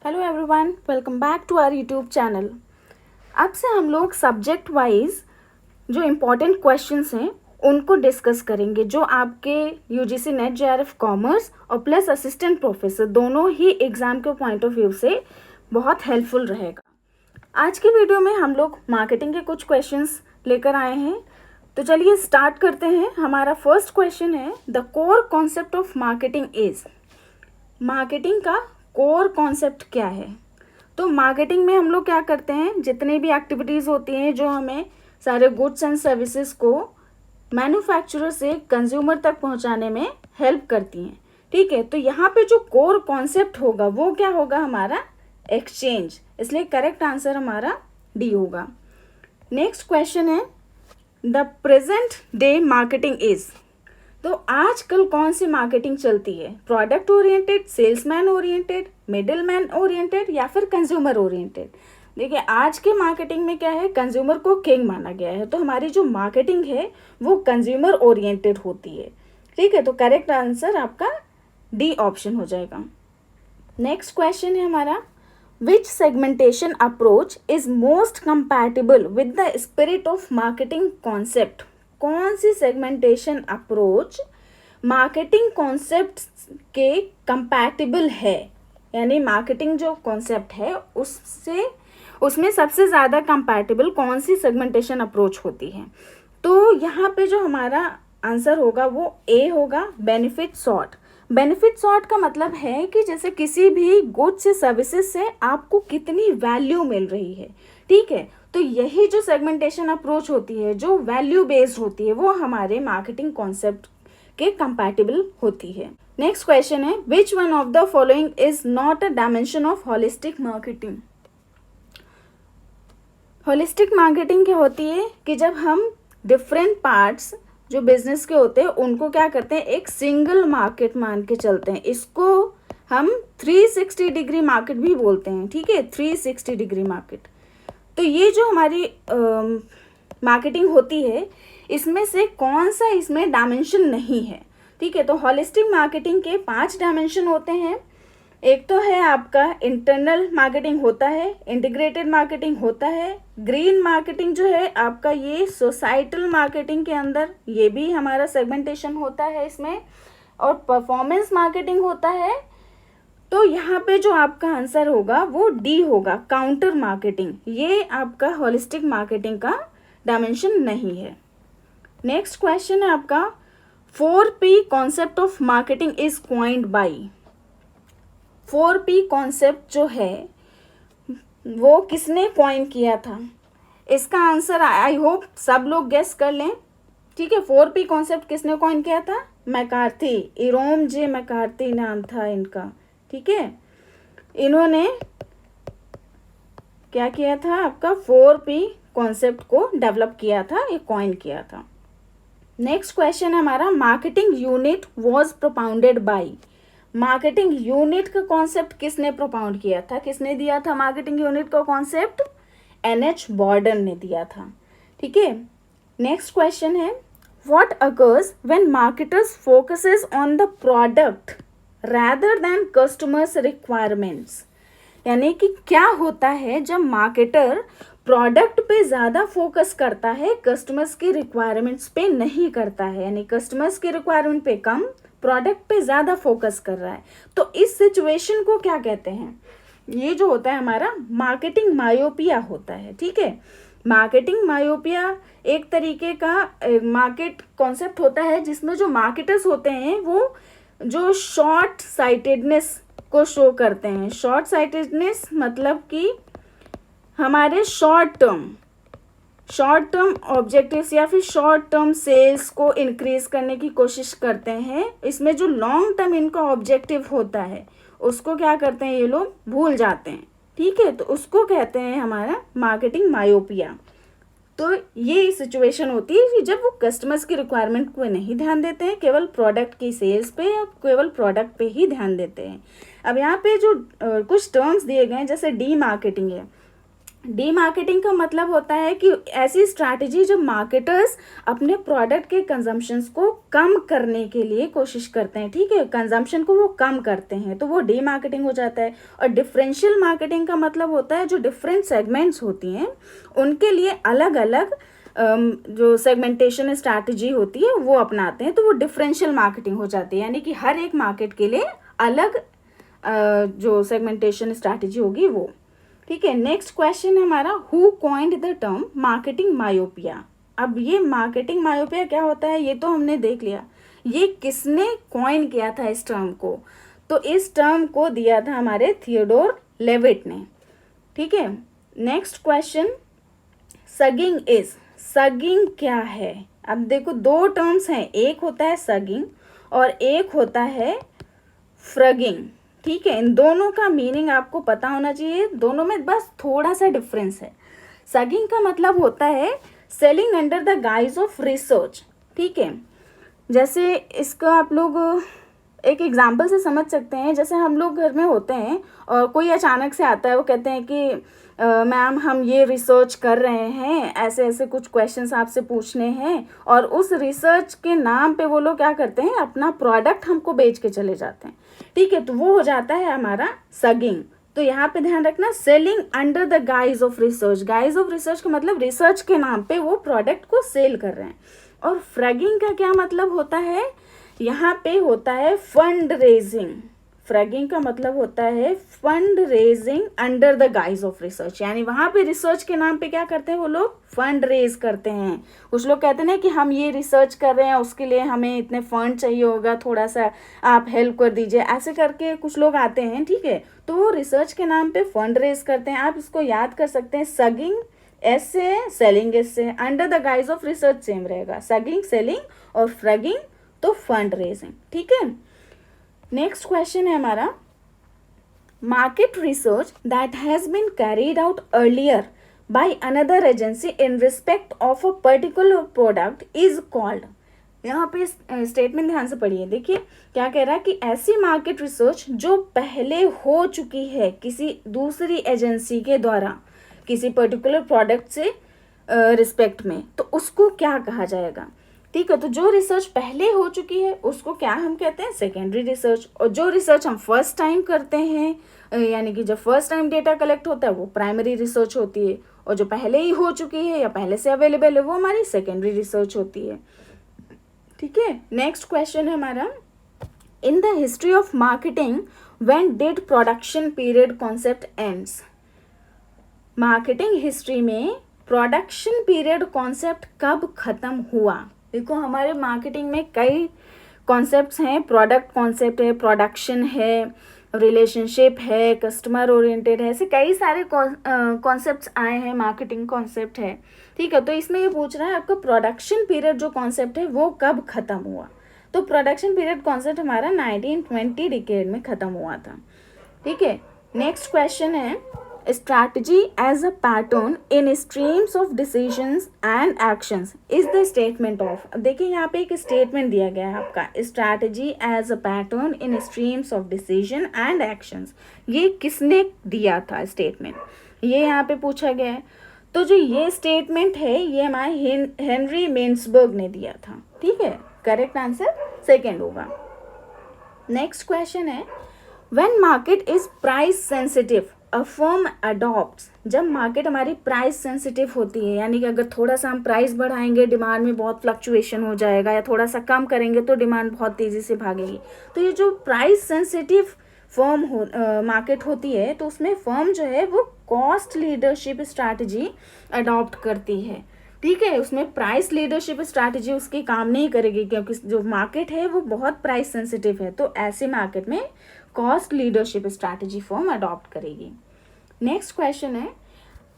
Hello everyone, welcome back to our YouTube channel. अब से हम लोग सब्जेक्ट वाइज जो इम्पोर्टेंट क्वेश्चंस हैं उनको डिस्कस करेंगे, जो आपके यूजीसी नेट जेआरएफ कॉमर्स और प्लस असिस्टेंट प्रोफेसर दोनों ही एग्ज़ाम के पॉइंट ऑफ व्यू से बहुत हेल्पफुल रहेगा। आज की वीडियो में हम लोग मार्केटिंग के कुछ क्वेश्चंस लेकर आए हैं, तो चलिए स्टार्ट करते हैं। हमारा फर्स्ट क्वेश्चन है, the core concept of marketing is. Marketing का कोर कॉन्सेप्ट क्या है? तो मार्केटिंग में हम लोग क्या करते हैं, जितनी भी एक्टिविटीज़ होती हैं जो हमें सारे गुड्स एंड सर्विसेज को मैन्युफैक्चरर से कंज्यूमर तक पहुंचाने में हेल्प करती हैं। ठीक है, तो यहाँ पे जो कोर कॉन्सेप्ट होगा वो क्या होगा? हमारा एक्सचेंज। इसलिए करेक्ट आंसर हमारा डी होगा। नेक्स्ट क्वेश्चन है, the present day marketing is. तो आजकल कौन सी मार्केटिंग चलती है? Product oriented, salesman oriented, middle man oriented या फिर कंज्यूमर ओरिएंटेड? देखिए, आज के मार्केटिंग में क्या है, कंज्यूमर को किंग माना गया है, तो हमारी जो मार्केटिंग है वो कंज्यूमर ओरिएंटेड होती है। ठीक है, तो करेक्ट आंसर आपका डी ऑप्शन हो जाएगा। नेक्स्ट क्वेश्चन है हमारा, which segmentation approach is most compatible with the spirit of marketing concept? कौन सी सेगमेंटेशन अप्रोच मार्केटिंग कॉन्सेप्ट के कंपैटिबल है, यानी मार्केटिंग जो कॉन्सेप्ट है उसमें सबसे ज़्यादा कंपैटिबल कौन सी सेगमेंटेशन अप्रोच होती है? तो यहाँ पे जो हमारा आंसर होगा वो ए होगा, बेनिफिट सॉर्ट। बेनिफिट सॉर्ट का मतलब है कि जैसे किसी भी गुड्स से सर्विसेज से आपको कितनी वैल्यू मिल रही है। ठीक है, तो यही जो सेगमेंटेशन अप्रोच होती है, जो वैल्यू बेस्ड होती है, वो हमारे मार्केटिंग कॉन्सेप्ट के कंपैटिबल होती है। नेक्स्ट क्वेश्चन है, which one of the following is not a dimension of holistic marketing? Holistic marketing क्या होती है कि जब हम डिफरेंट पार्ट्स जो बिजनेस के होते हैं उनको क्या करते हैं, एक सिंगल मार्केट मान के चलते हैं। इसको हम 360 डिग्री मार्केट भी बोलते हैं। ठीक है, 360 डिग्री मार्केट। तो ये जो हमारी मार्केटिंग होती है, इसमें से कौन सा इसमें डायमेंशन नहीं है? ठीक है, तो हॉलिस्टिक मार्केटिंग के 5 डायमेंशन होते हैं। एक तो है आपका इंटरनल मार्केटिंग होता है, इंटीग्रेटेड मार्केटिंग होता है, ग्रीन मार्केटिंग जो है आपका ये सोसाइटल मार्केटिंग के अंदर ये भी हमारा सेगमेंटेशन होता है इसमें, और परफॉर्मेंस मार्केटिंग होता है। तो यहाँ पे जो आपका आंसर होगा वो डी होगा, काउंटर मार्केटिंग। ये आपका होलिस्टिक मार्केटिंग का डायमेंशन नहीं है। नेक्स्ट क्वेश्चन है आपका, 4P concept of marketing is coined by. 4P concept जो है वो किसने कॉइन किया था? इसका आंसर आई होप सब लोग गेस कर लें। ठीक है, 4P कॉन्सेप्ट किसने कॉइन किया था? मैकार्थी, इरोम जे मैकार्थी नाम था इनका। ठीक है, इन्होंने क्या किया था, आपका 4P कॉन्सेप्ट को डेवलप किया था, ये कॉइन किया था। नेक्स्ट क्वेश्चन हमारा, marketing unit was propounded bye. Marketing unit का कॉन्सेप्ट किसने प्रोपाउंड किया था? किसने दिया था मार्केटिंग यूनिट का कॉन्सेप्ट? NH बॉर्डन ने दिया था। ठीक है, नेक्स्ट क्वेश्चन है, what occurs when marketers focuses on the product rather than customers requirements? यानी कि क्या होता है जब मार्केटर प्रोडक्ट पे ज़्यादा फोकस करता है, कस्टमर्स की रिक्वायरमेंट्स पे नहीं करता है, यानी कस्टमर्स की रिक्वायरमेंट पे कम, प्रोडक्ट पे ज़्यादा फोकस कर रहा है। तो इस सिचुएशन को क्या कहते हैं? ये जो होता है हमारा मार्केटिंग मायोपिया होता है। ठीक है, मार्केटिंग मायोपिया एक तरीके का मार्केट कॉन्सेप्ट होता है जिसमें जो मार्केटर्स होते हैं वो जो शॉर्ट साइटेडनेस को शो करते हैं। शॉर्ट साइटेडनेस मतलब कि हमारे शॉर्ट टर्म ऑब्जेक्टिव्स या फिर शॉर्ट टर्म सेल्स को इंक्रीज करने की कोशिश करते हैं। इसमें जो लॉन्ग टर्म इनका ऑब्जेक्टिव होता है उसको क्या करते हैं, ये लोग भूल जाते हैं। ठीक है, तो उसको कहते हैं हमारा मार्केटिंग मायोपिया। तो ये सिचुएशन होती है कि जब वो कस्टमर्स की रिक्वायरमेंट को नहीं ध्यान देते हैं, केवल प्रोडक्ट की सेल्स पे या केवल प्रोडक्ट पे ही ध्यान देते हैं। अब यहाँ पे जो कुछ टर्म्स दिए गए हैं, जैसे डी मार्केटिंग है, डीमार्केटिंग का मतलब होता है कि ऐसी स्ट्रैटेजी जब मार्केटर्स अपने प्रोडक्ट के कंजम्पशंस को कम करने के लिए कोशिश करते हैं, ठीक है, कंजम्पशन को वो कम करते हैं, तो वो डीमार्केटिंग हो जाता है। और डिफरेंशियल मार्केटिंग का मतलब होता है जो डिफरेंट सेगमेंट्स होती हैं उनके लिए अलग अलग जो सेगमेंटेशन स्ट्रैटेजी होती है वो अपनाते हैं, तो वो डिफरेंशियल मार्केटिंग हो जाती है, यानी कि हर एक मार्केट के लिए अलग जो सेगमेंटेशन स्ट्रैटेजी होगी वो, ठीक है। नेक्स्ट क्वेश्चन है हमारा, who coined the term marketing myopia. अब ये मार्केटिंग मायोपिया क्या होता है ये तो हमने देख लिया, ये किसने कॉइन किया था इस टर्म को, तो इस टर्म को दिया था हमारे थियोडोर लेविट ने, ठीक है। नेक्स्ट क्वेश्चन, सगिंग इज, सगिंग क्या है। अब देखो दो टर्म्स हैं, एक होता है सगिंग और एक होता है फ्रगिंग, ठीक है। इन दोनों का मीनिंग आपको पता होना चाहिए, दोनों में बस थोड़ा सा डिफरेंस है। सगिंग का मतलब होता है selling under the guys of research, ठीक है। जैसे इसका आप लोग एक एग्जाम्पल से समझ सकते हैं, जैसे हम लोग घर में होते हैं और कोई अचानक से आता है, वो कहते हैं कि मैम हम ये रिसर्च कर रहे हैं, ऐसे ऐसे कुछ क्वेश्चंस आपसे पूछने हैं, और उस रिसर्च के नाम पे वो लोग क्या करते हैं, अपना प्रोडक्ट हमको बेच के चले जाते हैं, ठीक है। तो वो हो जाता है हमारा सगिंग। तो यहाँ पे ध्यान रखना, selling under the guys of research, guys of research का मतलब रिसर्च के नाम पे वो प्रोडक्ट को सेल कर रहे हैं। और फ्रगिंग का क्या मतलब होता है, यहाँ पे होता है फंड रेजिंग। फ्रगिंग का मतलब होता है fund raising under the guys of research, यानी वहाँ पे रिसर्च के नाम पे क्या करते हैं वो लोग, फंड रेज करते हैं। कुछ लोग कहते हैं ना कि हम ये रिसर्च कर रहे हैं, उसके लिए हमें इतने फंड चाहिए होगा, थोड़ा सा आप हेल्प कर दीजिए, ऐसे करके कुछ लोग आते हैं, ठीक है। तो वो रिसर्च के नाम पे फंड रेज करते हैं। आप इसको याद कर सकते हैं, सगिंग एस से, सेलिंग एस से, under the guys of research same रहेगा, सगिंग सेलिंग और फ्रगिंग तो फंड रेजिंग, ठीक है। नेक्स्ट क्वेश्चन है हमारा, market research that has been carried out earlier by another agency in respect of a particular product is called. यहाँ पे स्टेटमेंट ध्यान से पढ़िए, देखिए क्या कह रहा है कि ऐसी मार्केट रिसर्च जो पहले हो चुकी है किसी दूसरी एजेंसी के द्वारा किसी पर्टिकुलर प्रोडक्ट से रिस्पेक्ट में, तो उसको क्या कहा जाएगा, ठीक है। तो जो रिसर्च पहले हो चुकी है उसको क्या हम कहते हैं, सेकेंडरी रिसर्च। और जो रिसर्च हम फर्स्ट टाइम करते हैं, यानी कि जब फर्स्ट टाइम डेटा कलेक्ट होता है वो प्राइमरी रिसर्च होती है, और जो पहले ही हो चुकी है या पहले से अवेलेबल है वो हमारी सेकेंडरी रिसर्च होती है, ठीक है। नेक्स्ट क्वेश्चन है हमारा, in the history of marketing when did production period concept ends. Marketing history में प्रोडक्शन पीरियड कॉन्सेप्ट कब खत्म हुआ। देखो हमारे मार्केटिंग में कई कॉन्सेप्ट्स हैं, प्रोडक्ट कॉन्सेप्ट है, प्रोडक्शन है, रिलेशनशिप है, कस्टमर ओरिएंटेड है, ऐसे कई सारे कॉन्सेप्ट्स आए हैं, मार्केटिंग कॉन्सेप्ट है, ठीक है। तो इसमें ये पूछ रहा है आपका प्रोडक्शन पीरियड जो कॉन्सेप्ट है वो कब खत्म हुआ। तो प्रोडक्शन पीरियड कॉन्सेप्ट हमारा 1920 डिकेड में खत्म हुआ था, ठीक है। नेक्स्ट क्वेश्चन है, strategy as a pattern in streams of decisions and actions is the statement of। अब देखिए यहाँ पे एक स्टेटमेंट दिया गया है आपका, strategy as a pattern in streams of decision and actions, ये किसने दिया था स्टेटमेंट, ये यहाँ पे पूछा गया है। तो जो ये स्टेटमेंट है ये हमारे हेनरी मेन्सबर्ग ने दिया था, ठीक है। करेक्ट आंसर सेकेंड होगा। नेक्स्ट क्वेश्चन है, when market is price sensitive a firm adopts. जब मार्केट हमारी प्राइस सेंसिटिव होती है, यानी कि अगर थोड़ा सा हम प्राइस बढ़ाएंगे डिमांड में बहुत फ्लक्चुएशन हो जाएगा, या थोड़ा सा कम करेंगे तो डिमांड बहुत तेज़ी से भागेगी। तो ये जो प्राइस सेंसिटिव फर्म मार्केट होती है तो उसमें फर्म जो है वो कॉस्ट लीडरशिप स्ट्रैटेजी अडॉप्ट करती है, ठीक है। उसमें प्राइस लीडरशिप स्ट्रैटेजी उसकी काम नहीं करेगी, क्योंकि जो मार्केट है वो बहुत प्राइस सेंसिटिव है, तो ऐसे मार्केट में cost leadership strategy firm adopt करेगी। नेक्स्ट क्वेश्चन है,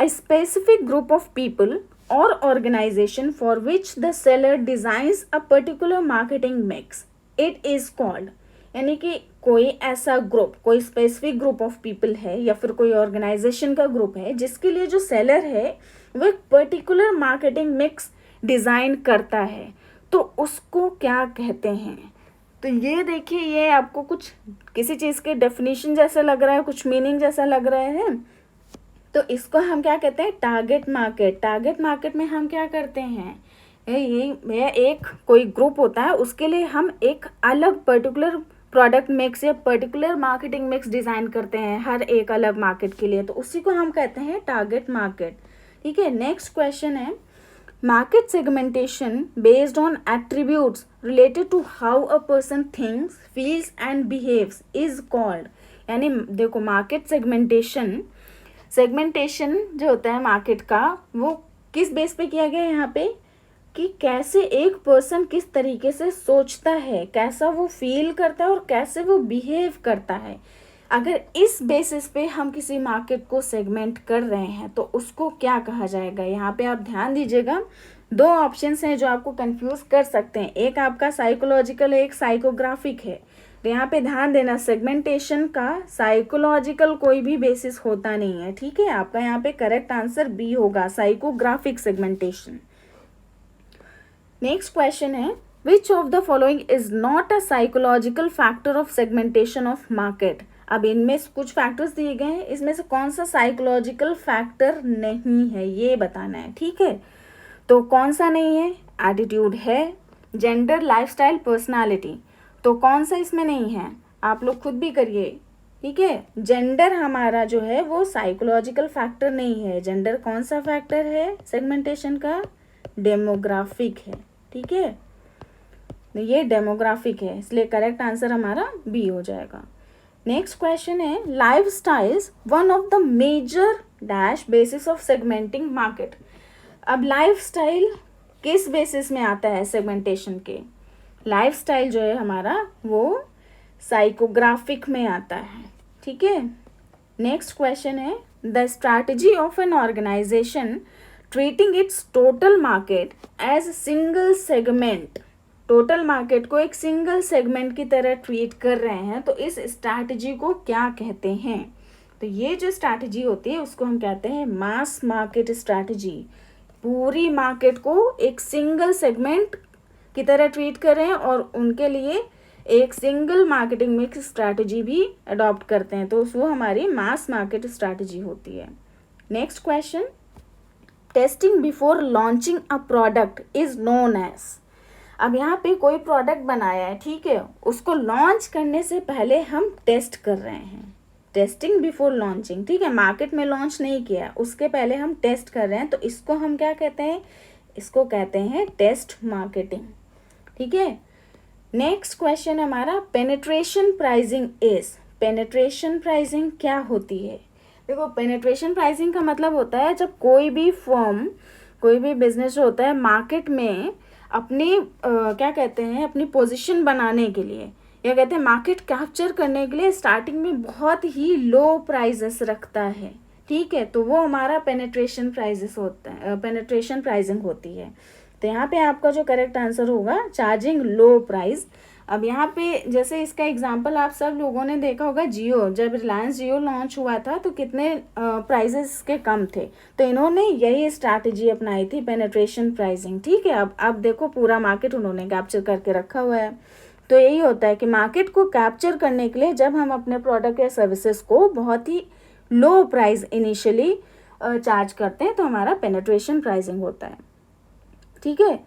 a specific group of people और organization for which the seller designs a particular marketing mix it is called. यानी कि कोई ऐसा ग्रुप, कोई स्पेसिफिक ग्रुप ऑफ पीपल है या फिर कोई ऑर्गेनाइजेशन का ग्रुप है जिसके लिए जो सेलर है वो एक पर्टिकुलर मार्केटिंग मिक्स डिज़ाइन करता है, तो उसको क्या कहते हैं। तो ये देखिए, ये आपको कुछ किसी चीज़ के डेफिनेशन जैसा लग रहा है, कुछ मीनिंग जैसा लग रहा है, तो इसको हम क्या कहते हैं, टारगेट मार्केट। टारगेट मार्केट में हम क्या करते हैं, ये एक कोई ग्रुप होता है, उसके लिए हम एक अलग पर्टिकुलर प्रोडक्ट मिक्स या पर्टिकुलर मार्केटिंग मिक्स डिज़ाइन करते हैं हर एक अलग मार्केट के लिए, तो उसी को हम कहते हैं टारगेट मार्केट। ठीक है, नेक्स्ट क्वेश्चन है, market segmentation based on attributes related to how a person thinks, feels and behaves is called. यानी देखो, मार्केट सेगमेंटेशन जो होता है मार्केट का, वो किस बेस पे किया गया है यहाँ पे, कि कैसे एक पर्सन किस तरीके से सोचता है, कैसा वो फील करता है और कैसे वो बिहेव करता है। अगर इस बेसिस पे हम किसी मार्केट को सेगमेंट कर रहे हैं तो उसको क्या कहा जाएगा। यहाँ पे आप ध्यान दीजिएगा, दो ऑप्शंस हैं जो आपको कंफ्यूज कर सकते हैं, एक आपका साइकोलॉजिकल है, एक साइकोग्राफिक है। तो यहाँ पे ध्यान देना, सेगमेंटेशन का साइकोलॉजिकल कोई भी बेसिस होता नहीं है। ठीक है, आपका यहाँ पे करेक्ट आंसर बी होगा, साइकोग्राफिक सेगमेंटेशन। नेक्स्ट क्वेश्चन है, which of the following is not a psychological factor of segmentation of market. अब इनमें कुछ फैक्टर्स दिए गए हैं, इसमें से कौन सा साइकोलॉजिकल फैक्टर नहीं है ये बताना है। ठीक है, तो कौन सा नहीं है, एटीट्यूड है, जेंडर, लाइफस्टाइल, पर्सनालिटी। तो कौन सा इसमें नहीं है, आप लोग खुद भी करिए। ठीक है, जेंडर हमारा जो है वो साइकोलॉजिकल फैक्टर नहीं है। जेंडर कौन सा फैक्टर है सेगमेंटेशन का, डेमोग्राफिक है। ठीक है, ये डेमोग्राफिक है, इसलिए करेक्ट आंसर हमारा बी हो जाएगा। नेक्स्ट क्वेश्चन है, lifestyles one of the major dash basis of segmenting market. अब लाइफस्टाइल किस बेसिस में आता है सेगमेंटेशन के, लाइफस्टाइल जो है हमारा वो साइकोग्राफिक में आता है। ठीक है, नेक्स्ट क्वेश्चन है, the strategy of an organisation treating its total market as single segment. Total market को एक सिंगल सेगमेंट की तरह ट्रीट कर रहे हैं, तो इस स्ट्रैटेजी को क्या कहते हैं। तो ये जो स्ट्रैटेजी होती है उसको हम कहते हैं मास मार्केट स्ट्रैटेजी। पूरी मार्केट को एक सिंगल सेगमेंट की तरह ट्रीट कर रहे हैं और उनके लिए एक सिंगल मार्केटिंग मिक्स स्ट्रैटेजी भी अडॉप्ट करते हैं, तो वो हमारी मास मार्केट स्ट्रैटेजी होती है। Next question, testing before launching a product is known as. अब यहाँ पे कोई प्रोडक्ट बनाया है, ठीक है, उसको लॉन्च करने से पहले हम टेस्ट कर रहे हैं, टेस्टिंग बिफोर लॉन्चिंग। ठीक है, मार्केट में लॉन्च नहीं किया, उसके पहले हम टेस्ट कर रहे हैं, तो इसको हम क्या कहते हैं, इसको कहते हैं टेस्ट मार्केटिंग। ठीक है, नेक्स्ट क्वेश्चन हमारा, penetration pricing is. Penetration pricing क्या होती है। देखो, पेनिट्रेशन प्राइसिंग का मतलब होता है जब कोई भी फर्म, कोई भी बिजनेस जो होता है मार्केट में अपनी क्या कहते हैं, अपनी पोजीशन बनाने के लिए या कहते हैं मार्केट कैप्चर करने के लिए स्टार्टिंग में बहुत ही लो प्राइजेस रखता है। ठीक है, तो वो हमारा पेनिट्रेशन प्राइजेस होता है, पेनिट्रेशन प्राइसिंग होती है। तो यहाँ पे आपका जो करेक्ट आंसर होगा चार्जिंग लो प्राइस। अब यहाँ पे जैसे इसका एग्जांपल आप सब लोगों ने देखा होगा, जियो, जब रिलायंस जियो लॉन्च हुआ था तो कितने प्राइजेस के कम थे, तो इन्होंने यही स्ट्रैटेजी अपनाई थी, पेनिट्रेशन प्राइसिंग। ठीक है, अब देखो पूरा मार्केट उन्होंने कैप्चर करके रखा हुआ है। तो यही होता है कि मार्केट को कैप्चर करने के लिए जब हम अपने प्रोडक्ट या सर्विसेज को बहुत ही लो प्राइस इनिशियली चार्ज करते हैं तो हमारा पेनिट्रेशन प्राइसिंग होता है। ठीक है,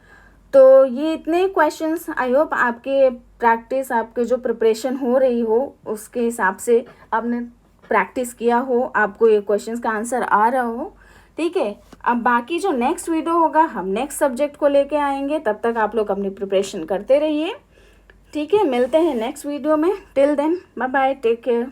तो ये इतने क्वेश्चंस, आई होप आपके प्रैक्टिस, आपके जो प्रिपरेशन हो रही हो उसके हिसाब से आपने प्रैक्टिस किया हो, आपको ये क्वेश्चंस का आंसर आ रहा हो। ठीक है, अब बाकी जो नेक्स्ट वीडियो होगा हम नेक्स्ट सब्जेक्ट को लेके आएंगे, तब तक आप लोग अपनी प्रिपरेशन करते रहिए। ठीक है, मिलते हैं नेक्स्ट वीडियो में। Till then bye bye, take care.